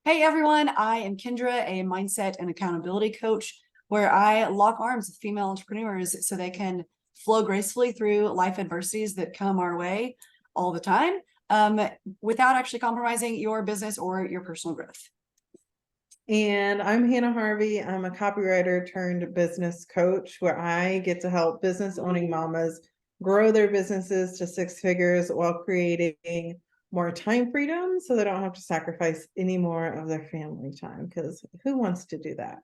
Hey everyone, I am Kendra, a mindset and accountability coach, where I lock arms with female entrepreneurs so they can flow gracefully through life adversities that come our way all the time, um, without actually compromising your business or your personal growth. And I'm Hannah Harvey. I'm a copywriter turned business coach where I get to help business owning mamas grow their businesses to six figures while creating more time freedom so they don't have to sacrifice any more of their family time, because who wants to do that?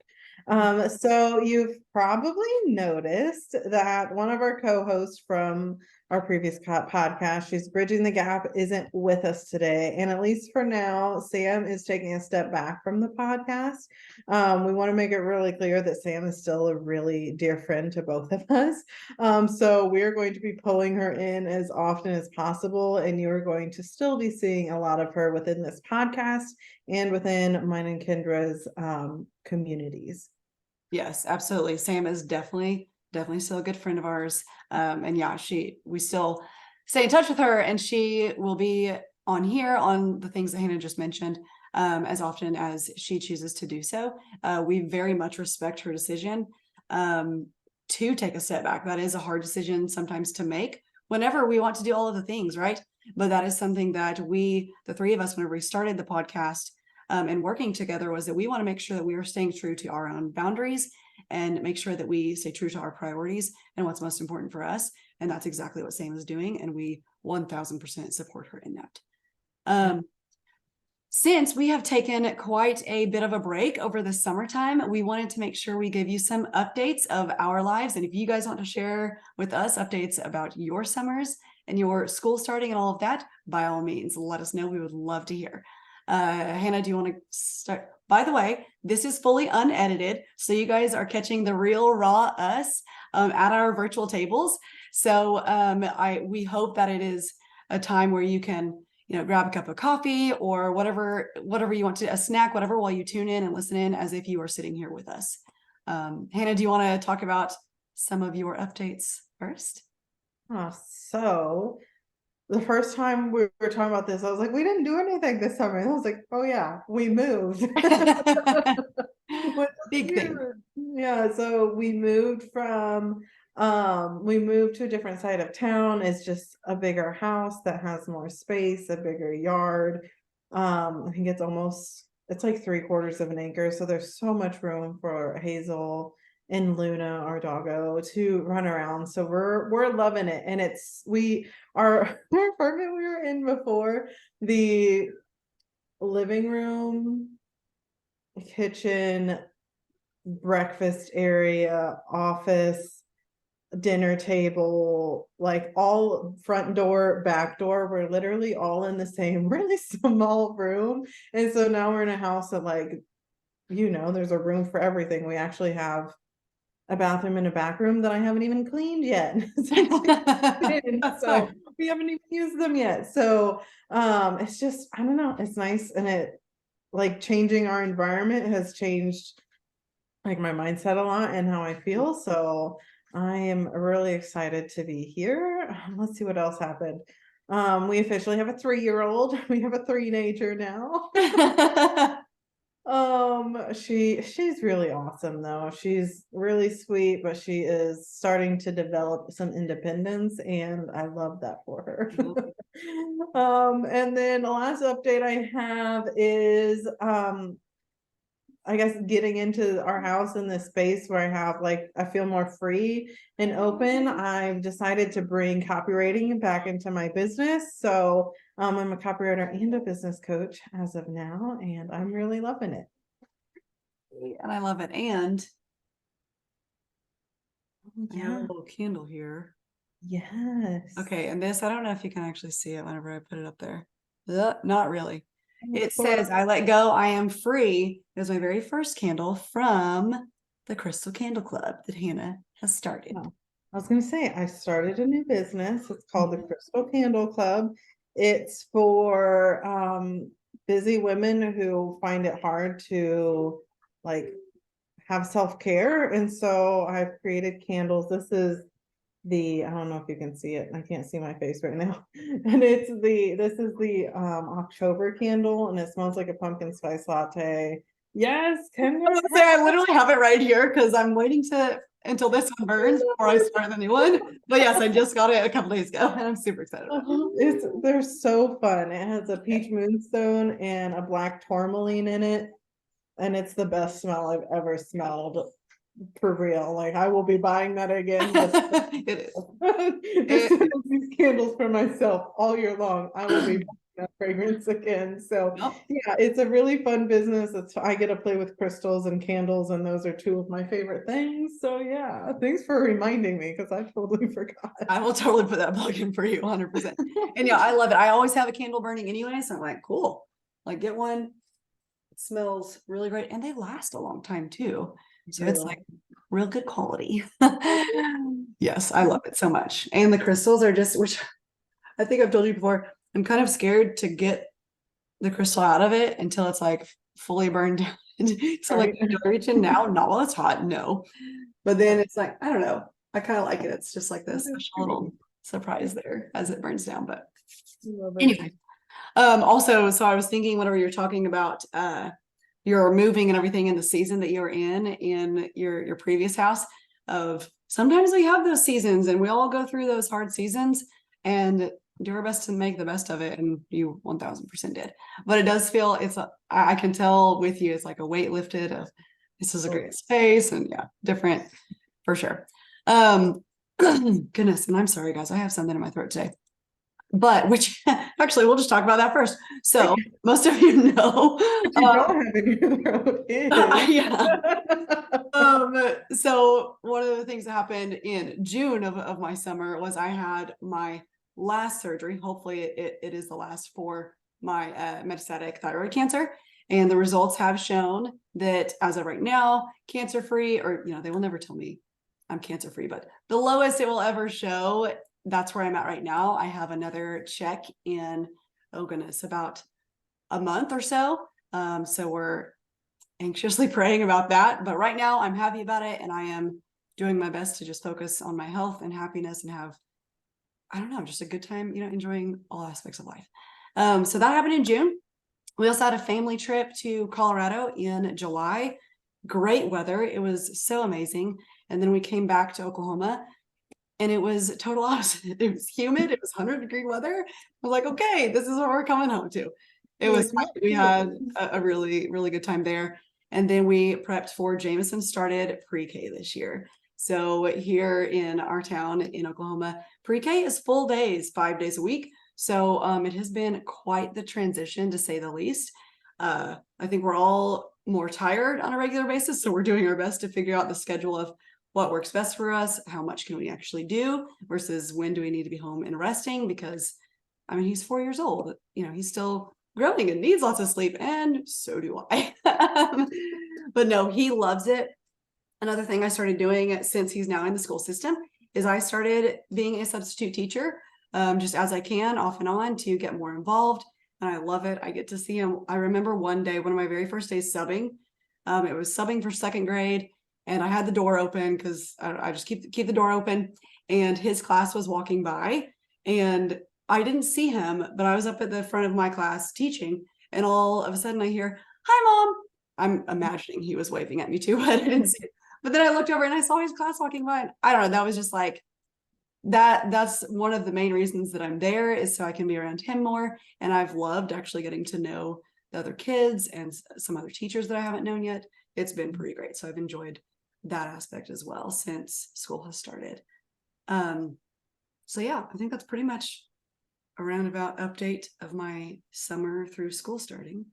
So you've probably noticed that one of our co-hosts from our previous podcast, she's bridging the gap, isn't with us today. And at least for now, Sam is taking a step back from the podcast. We want to make it really clear that Sam is still a really dear friend to both of us. So we're going to be pulling her in as often as possible, and you're going to still be seeing a lot of her within this podcast and within mine and Kendra's communities. Yes, absolutely. Sam is definitely still a good friend of ours. And yeah, we still stay in touch with her, and she will be on here on the things that Hannah just mentioned, as often as she chooses to do so. We very much respect her decision to take a step back. That is a hard decision sometimes to make whenever we want to do all of the things, right? But that is something that the three of us, whenever we started the podcast, and working together, was that we want to make sure that we are staying true to our own boundaries and make sure that we stay true to our priorities and what's most important for us. And that's exactly what Sam is doing. And we 1000% support her in that. Since we have taken quite a bit of a break over the summertime, we wanted to make sure we give you some updates of our lives. And if you guys want to share with us updates about your summers and your school starting and all of that, by all means, let us know. We would love to hear. Hannah, do you want to start? By the way, this is fully unedited, so you guys are catching the real raw us at our virtual tables. So we hope that it is a time where you can, grab a cup of coffee or whatever you want to, a snack, whatever, while you tune in and listen in as if you are sitting here with us. Hannah, do you want to talk about some of your updates first? So the first time we were talking about this, I was like, we didn't do anything this summer. And I was like, oh yeah, we moved. Big thing. Yeah, so we moved to a different side of town. It's just a bigger house that has more space, a bigger yard. I think it's like 3/4 of an acre. So there's so much room for Hazel and Luna, our doggo, to run around. So we're loving it. And our apartment we were in before, the living room, kitchen, breakfast area, office, dinner table, like all front door, back door, we're literally all in the same really small room. And so now we're in a house that, like, there's a room for everything. We actually have a bathroom and a back room that I haven't even cleaned yet. So we haven't even used them yet. So it's just, I don't know, it's nice. And it, like, changing our environment has changed, like, my mindset a lot and how I feel. So I am really excited to be here. Let's see what else happened. We officially have a 3-year-old. We have a 3-nager now. She's really awesome though. She's really sweet, but she is starting to develop some independence, and I love that for her. And then the last update I have is I guess getting into our house in this space where I feel more free and open. I've decided to bring copywriting back into my business. So I'm a copywriter and a business coach as of now, and I'm really loving it. And I love it. And I have a little candle here. Yes. Okay, and this, I don't know if you can actually see it whenever I put it up there. Not really. It says, "I let go, I am free." It was my very first candle from the Crystal Candle Club that Hannah has started. Oh, I was going to say, I started a new business. It's called the Crystal Candle Club. It's for busy women who find it hard to, like, have self-care. And so I've created candles. This is I don't know if you can see it. I can't see my face right now. And this is the October candle, and it smells like a pumpkin spice latte. Yes, Kendra. I was gonna say, I literally have it right here because I'm waiting until this one burns before I start the new one. But yes, I just got it a couple days ago and I'm super excited about it. They're so fun. It has a peach moonstone and a black tourmaline in it. And it's the best smell I've ever smelled. For real. Like, I will be buying that again. It is. Just to use these candles for myself all year long. I will be buying that fragrance again. So Yep. yeah, it's a really fun business. I get to play with crystals and candles, and those are two of my favorite things. So yeah, thanks for reminding me because I totally forgot. I will totally put that plug in for you 100%. And yeah, I love it. I always have a candle burning anyway. So I'm like, cool. Like, get one. It smells really great. And they last a long time too. So it's like real good quality. Yes, I love it so much. And the crystals are just, which I think I've told you before, I'm kind of scared to get the crystal out of it until it's like fully burned down. So like, do I reach in now? Not while it's hot, no. But then it's like, I don't know. I kind of like it. It's just like this special little surprise there as it burns down. But anyway, also, so I was thinking whenever you're talking about your moving and everything in the season that you're in your previous house, of sometimes we have those seasons and we all go through those hard seasons and do our best to make the best of it, and you 1000% did. But it does feel, I can tell with you, it's like a weight lifted of this is a great space, and yeah, different for sure. Goodness, and I'm sorry guys, I have something in my throat today. But which actually we'll just talk about that first. So most of you know, yeah. So one of the things that happened in June of my summer was I had my last surgery. Hopefully it is the last for my metastatic thyroid cancer. And the results have shown that as of right now, cancer free, or, they will never tell me I'm cancer free, but the lowest it will ever show, that's where I'm at right now. I have another check in, oh goodness, about a month or so. So we're anxiously praying about that. But right now I'm happy about it. And I am doing my best to just focus on my health and happiness and have, I don't know, just a good time, enjoying all aspects of life. So that happened in June. We also had a family trip to Colorado in July. Great weather. It was so amazing. And then we came back to Oklahoma and it was total opposite. It was humid. It was 100-degree weather. I was like, okay, this is what we're coming home to. It was, we had a really, really good time there. And then we prepped for Jameson started pre-K this year. So here in our town in Oklahoma, pre-K is full days, 5 days a week. So it has been quite the transition, to say the least. I think we're all more tired on a regular basis. So we're doing our best to figure out the schedule of what works best for us, how much can we actually do versus when do we need to be home and resting, because he's 4 years old, he's still growing and needs lots of sleep, and so do I. But no, he loves it. Another thing I started doing since he's now in the school system is I started being a substitute teacher, just as I can, off and on, to get more involved. And I love it. I get to see him. I remember one day, one of my very first days subbing, it was subbing for second grade. And I had the door open because I just keep the door open, and his class was walking by and I didn't see him, but I was up at the front of my class teaching, and all of a sudden I hear, "Hi, Mom." I'm imagining he was waving at me too, but I didn't see it. But then I looked over and I saw his class walking by, and I don't know, that was just like, that's one of the main reasons that I'm there, is so I can be around him more. And I've loved actually getting to know the other kids and some other teachers that I haven't known yet. It's been pretty great. So I've enjoyed that aspect as well since school has started. So yeah, I think that's pretty much a roundabout update of my summer through school starting.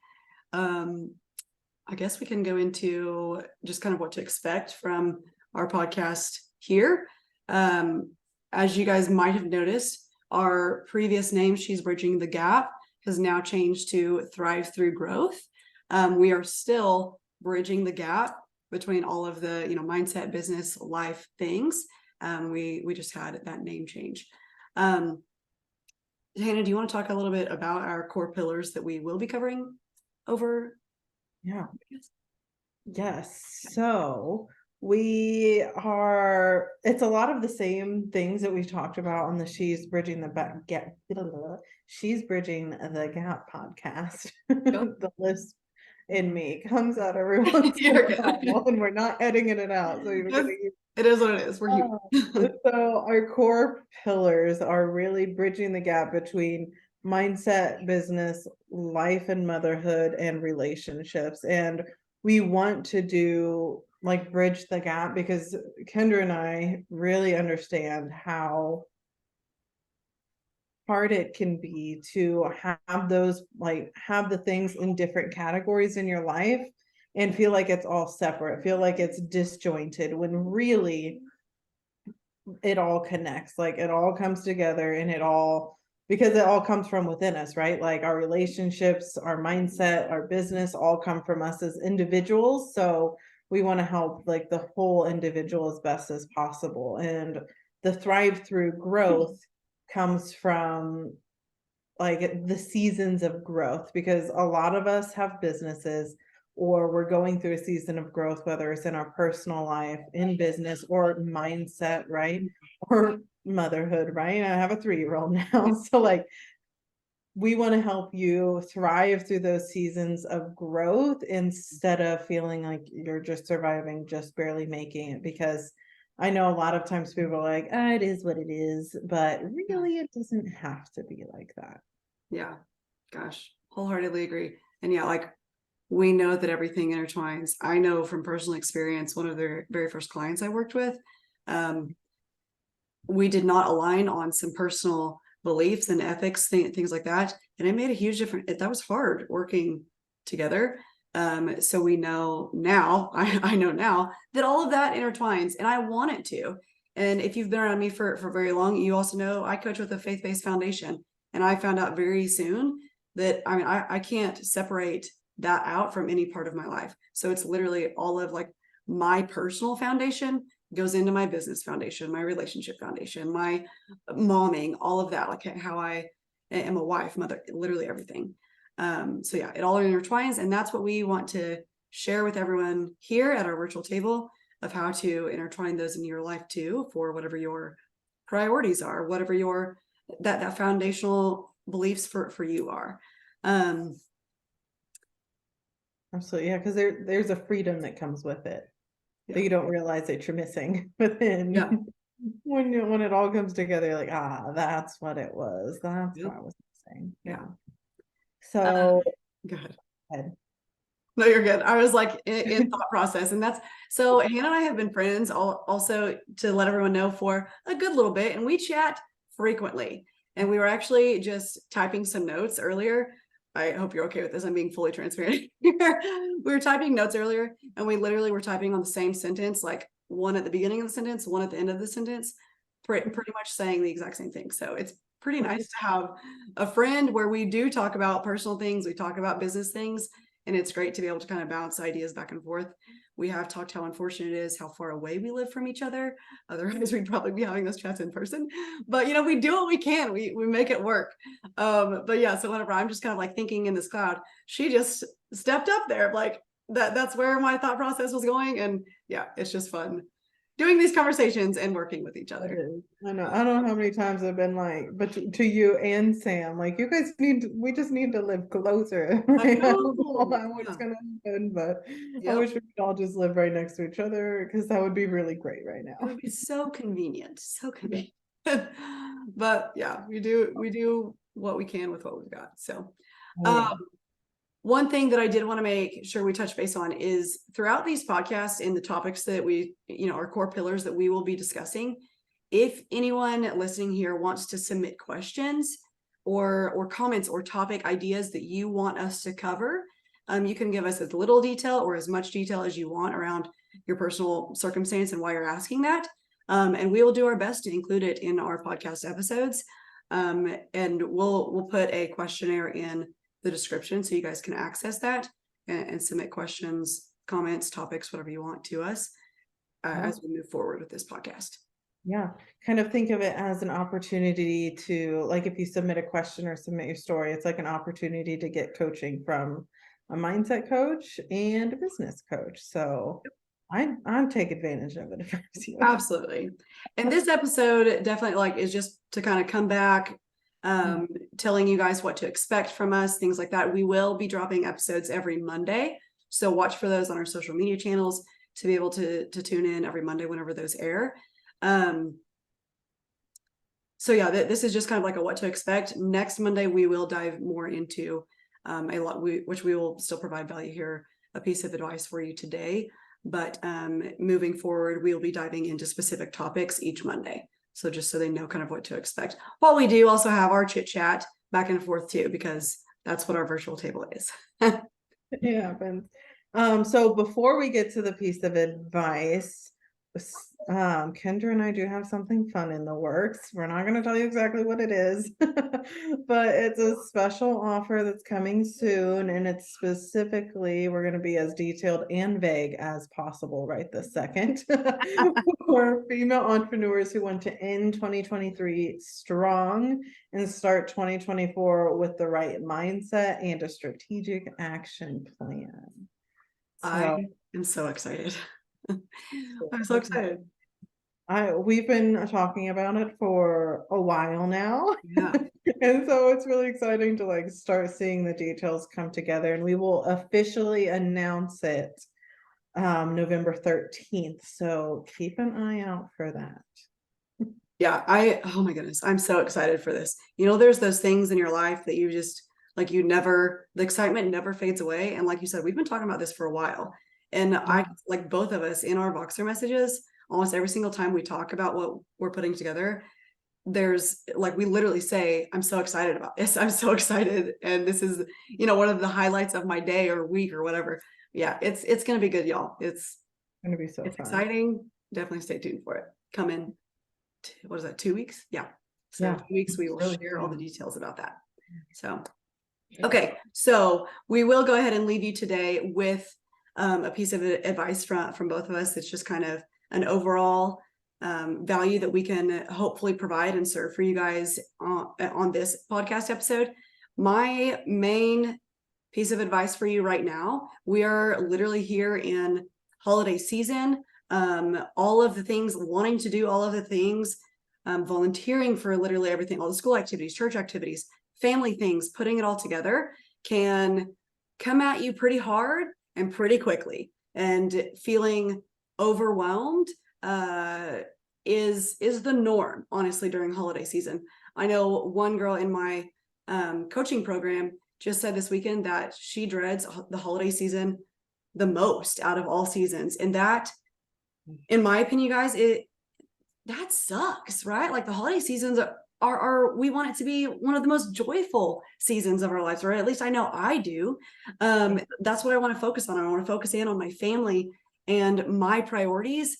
I guess we can go into just kind of what to expect from our podcast here. As you guys might have noticed, our previous name, She's Bridging the Gap, has now changed to Thrive Through Growth. We are still bridging the gap between all of the, mindset, business, life things. We just had that name change. Hanah, do you want to talk a little bit about our core pillars that we will be covering over? Yeah. Yes. So it's a lot of the same things that we've talked about on the She's Bridging the Gap podcast. The list in me comes out every once in You're a while, good. and we're not editing it out. So you're gonna It is what it is. We're human. so our core pillars are really bridging the gap between mindset, business, life and motherhood, and relationships. And we want to do like bridge the gap because Kendra and I really understand how hard it can be to have those, like have the things in different categories in your life and feel like it's all separate, feel like it's disjointed, when really it all connects, like it all comes together, and because it all comes from within us, right? Like our relationships, our mindset, our business all come from us as individuals. So we want to help like the whole individual as best as possible. And the thrive through growth comes from like the seasons of growth, because a lot of us have businesses or we're going through a season of growth, whether it's in our personal life, in business, or mindset, right? Or motherhood, right? I have a 3-year-old now. So like we want to help you thrive through those seasons of growth instead of feeling like you're just surviving, just barely making it. Because I know a lot of times people are like, it is what it is, but really it doesn't have to be like that. Yeah, gosh, wholeheartedly agree. And yeah, like we know that everything intertwines. I know from personal experience, one of the very first clients I worked with, we did not align on some personal beliefs and ethics, things like that. And it made a huge difference. That was hard working together. So we know now, I know now that all of that intertwines, and I want it to. And if you've been around me for very long, you also know I coach with a faith-based foundation. And I found out very soon that I can't separate that out from any part of my life. So it's literally all of like my personal foundation goes into my business foundation, my relationship foundation, my momming, all of that, like how I am a wife, mother, literally everything. So yeah, it all intertwines, and that's what we want to share with everyone here at our virtual table of how to intertwine those in your life too, for whatever your priorities are, whatever your that foundational beliefs for you are. Absolutely, yeah, because there's a freedom that comes with it that you don't realize that you're missing. But then when it all comes together, you're like, that's what it was. That's what I was missing. Yeah. So go ahead. go ahead. No, you're good. I was like in thought process, and that's so. Hannah and I have been friends, also to let everyone know, for a good little bit, and we chat frequently. And we were actually just typing some notes earlier. I hope you're okay with this. I'm being fully transparent here. We were typing notes earlier, and we literally were typing on the same sentence, like one at the beginning of the sentence, one at the end of the sentence, pretty much saying the exact same thing. So it's pretty nice to have a friend where we do talk about personal things, we talk about business things. And it's great to be able to kind of bounce ideas back and forth. We have talked how unfortunate it is how far away we live from each other. Otherwise, we'd probably be having those chats in person. But we do what we can. We make it work. But yeah, so whenever I'm just kind of like thinking in this cloud, she just stepped up there. Like that's where my thought process was going. And yeah, it's just fun doing these conversations and working with each other. I know. I don't know how many times I've been like, but to you and Sam, like you guys we just need to live closer. Like, I don't know what's gonna happen, but I wish we could all just live right next to each other, because that would be really great right now. It would be so convenient, so convenient. But yeah, we do what we can with what we've got. So one thing that I did want to make sure we touch base on is throughout these podcasts and the topics that we, our core pillars that we will be discussing, if anyone listening here wants to submit questions or comments or topic ideas that you want us to cover, you can give us as little detail or as much detail as you want around your personal circumstance and why you're asking that. And we will do our best to include it in our podcast episodes. And we'll put a questionnaire in the description so you guys can access that and submit questions, comments, topics, whatever you want to us as we move forward with this podcast. Yeah, kind of think of it as an opportunity to, like, if you submit a question or submit your story, it's like an opportunity to get coaching from a mindset coach and a business coach. So I'd take advantage of it if I was you. Absolutely. And this episode definitely like is just to kind of come back, telling you guys what to expect from us, things like that. We will be dropping episodes every Monday. So watch for those on our social media channels to be able to tune in every Monday whenever those air. So yeah, this is just kind of like a what to expect. Next Monday, we will dive more into a lot, which we will still provide value here, a piece of advice for you today. But moving forward, we'll be diving into specific topics each Monday. So just so they know kind of what to expect. While we do also have our chit chat back and forth too, because that's what our virtual table is. It happens. So before we get to the piece of advice, Kendra and I do have something fun in the works. We're not going to tell you exactly what it is, but it's a special offer that's coming soon, and it's specifically, we're going to be as detailed and vague as possible right this second for female entrepreneurs who want to end 2023 strong and start 2024 with the right mindset and a strategic action plan. I am so excited. I'm so excited. We've been talking about it for a while now. Yeah. And so it's really exciting to like start seeing the details come together, and we will officially announce it November 13th. So keep an eye out for that. Yeah, oh my goodness, I'm so excited for this. You know, there's those things in your life that you just like, the excitement never fades away. And like you said, we've been talking about this for a while. And I like both of us in our Voxer messages, almost every single time we talk about what we're putting together, there's like, we literally say, I'm so excited about this. I'm so excited. And this is, one of the highlights of my day or week or whatever. Yeah, it's going to be good, y'all. It's going to be so fun. Exciting. Definitely stay tuned for it. Come in. What is that? 2 weeks? Yeah. So Yeah, 2 weeks, we will really share all the soon. details about that. So, okay. So we will go ahead and leave you today with a piece of advice from both of us. It's just kind of an overall value that we can hopefully provide and serve for you guys on this podcast episode. My main piece of advice for you right now, we are literally here in holiday season. All of the things, wanting to do all of the things, volunteering for literally everything, all the school activities, church activities, family things, putting it all together can come at you pretty hard and pretty quickly. And feeling overwhelmed is the norm, honestly, during holiday season. I know one girl in my coaching program just said this weekend that she dreads the holiday season the most out of all seasons. And that, in my opinion, guys, that sucks, right? Like the holiday seasons are we want it to be one of the most joyful seasons of our lives, or at least I know I do. That's what I want to focus on. I want to focus in on my family and my priorities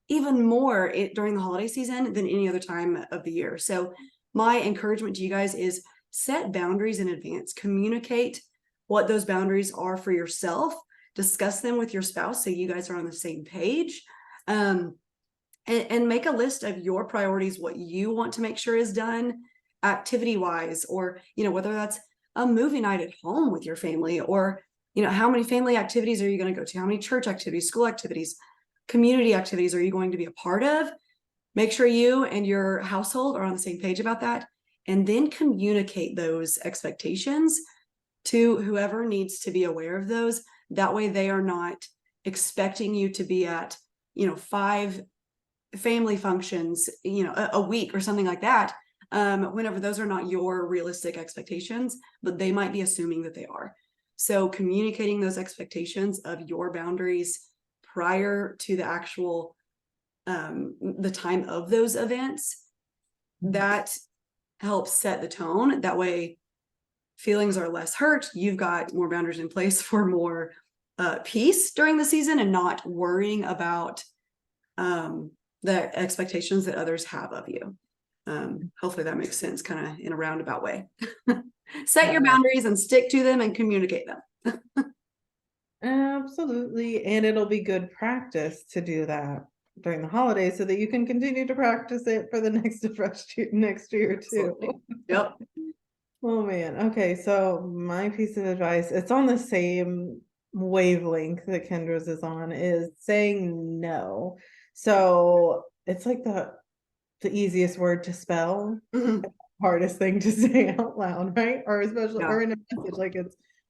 even more during the holiday season than any other time of the year. So my encouragement to you guys is set boundaries in advance. Communicate what those boundaries are for yourself. Discuss them with your spouse so you guys are on the same page. And make a list of your priorities, what you want to make sure is done activity wise, or, whether that's a movie night at home with your family, or, how many family activities are you going to go to? How many church activities, school activities, community activities are you going to be a part of? Make sure you and your household are on the same page about that. And then communicate those expectations to whoever needs to be aware of those. That way they are not expecting you to be at, 5 family functions, a week or something like that, whenever those are not your realistic expectations, but they might be assuming that they are. So communicating those expectations of your boundaries prior to the actual the time of those events, that helps set the tone. That way feelings are less hurt. You've got more boundaries in place for more peace during the season, and not worrying about the expectations that others have of you. Hopefully that makes sense, kind of in a roundabout way. Set your boundaries and stick to them and communicate them. Absolutely. And it'll be good practice to do that during the holidays so that you can continue to practice it for the next year too. Absolutely. Yep. Oh man. Okay. So my piece of advice, it's on the same wavelength that Kendra's is on is saying no. So it's like the easiest word to spell, Mhm. hardest thing to say out loud, right? Or especially Yeah. or in a message, like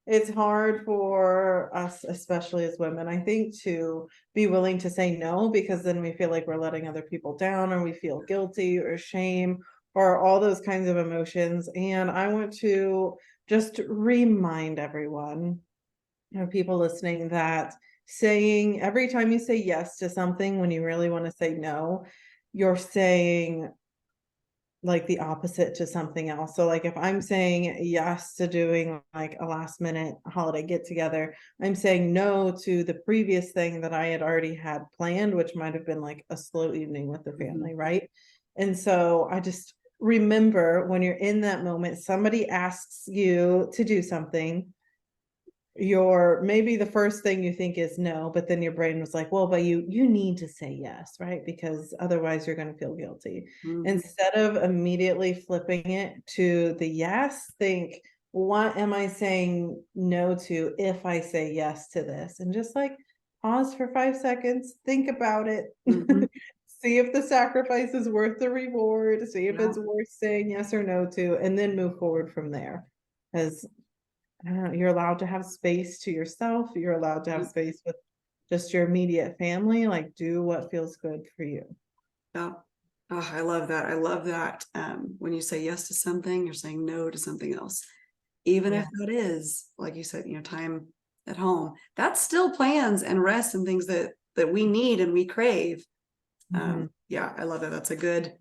it's hard for us, especially as women, I think, to be willing to say no, because then we feel like we're letting other people down, or we feel guilty or shame or all those kinds of emotions. And I want to just remind everyone, people listening, that saying every time you say yes to something when you really want to say no, you're saying like the opposite to something else. So like if I'm saying yes to doing like a last minute holiday get together, I'm saying no to the previous thing that I had already had planned, which might have been like a slow evening with the family, right? And so I just remember, when you're in that moment, somebody asks you to do something, maybe the first thing you think is no, but then your brain was like, well, but you need to say yes, right? Because otherwise you're going to feel guilty. Mhm. Instead of immediately flipping it to the yes, think, what am I saying no to if I say yes to this? And just like pause for 5 seconds, think about it. Mhm. See if the sacrifice is worth the reward, see if Yeah. it's worth saying yes or no to, and then move forward from there. Because I don't know, you're allowed to have space to yourself. You're allowed to have Mhm. space with just your immediate family. Like, do what feels good for you. Yeah. Oh, I love that. I love that. When you say yes to something, you're saying no to something else. Even if Yeah. that is, like you said, time at home, that's still plans and rest and things that we need and we crave. Mhm. Yeah, I love it. That's a good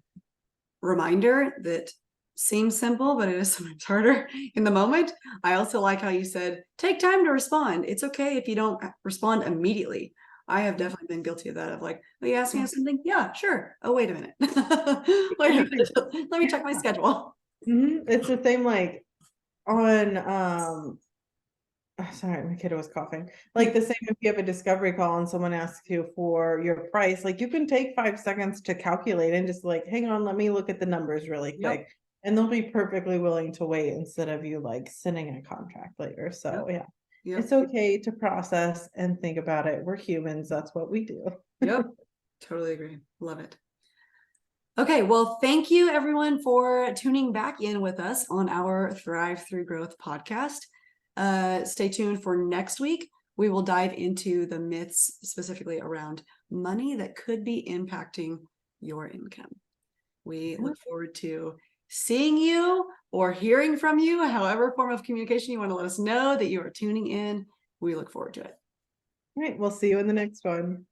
reminder that seems simple, but it is sometimes harder in the moment. I also like how you said, take time to respond. It's okay if you don't respond immediately. I have definitely been guilty of that, of like, oh, you asked me something? Yeah, sure. Oh, wait a minute. Wait a minute. Let me check my schedule. It's the same like on sorry, my kid was coughing. Like the same if you have a discovery call and someone asks you for your price, like you can take 5 seconds to calculate and just like, hang on, let me look at the numbers really Yep. quick. And they'll be perfectly willing to wait instead of you like sending a contract later. So Yep. yeah, Yep. it's okay to process and think about it. We're humans. That's what we do. Yep. Totally agree. Love it. Okay, well, thank you everyone for tuning back in with us on our Thrive Through Growth podcast. Stay tuned for next week. We will dive into the myths specifically around money that could be impacting your income. We look forward to seeing you or hearing from you, however form of communication you want to let us know that you are tuning in. We look forward to it. All right, we'll see you in the next one.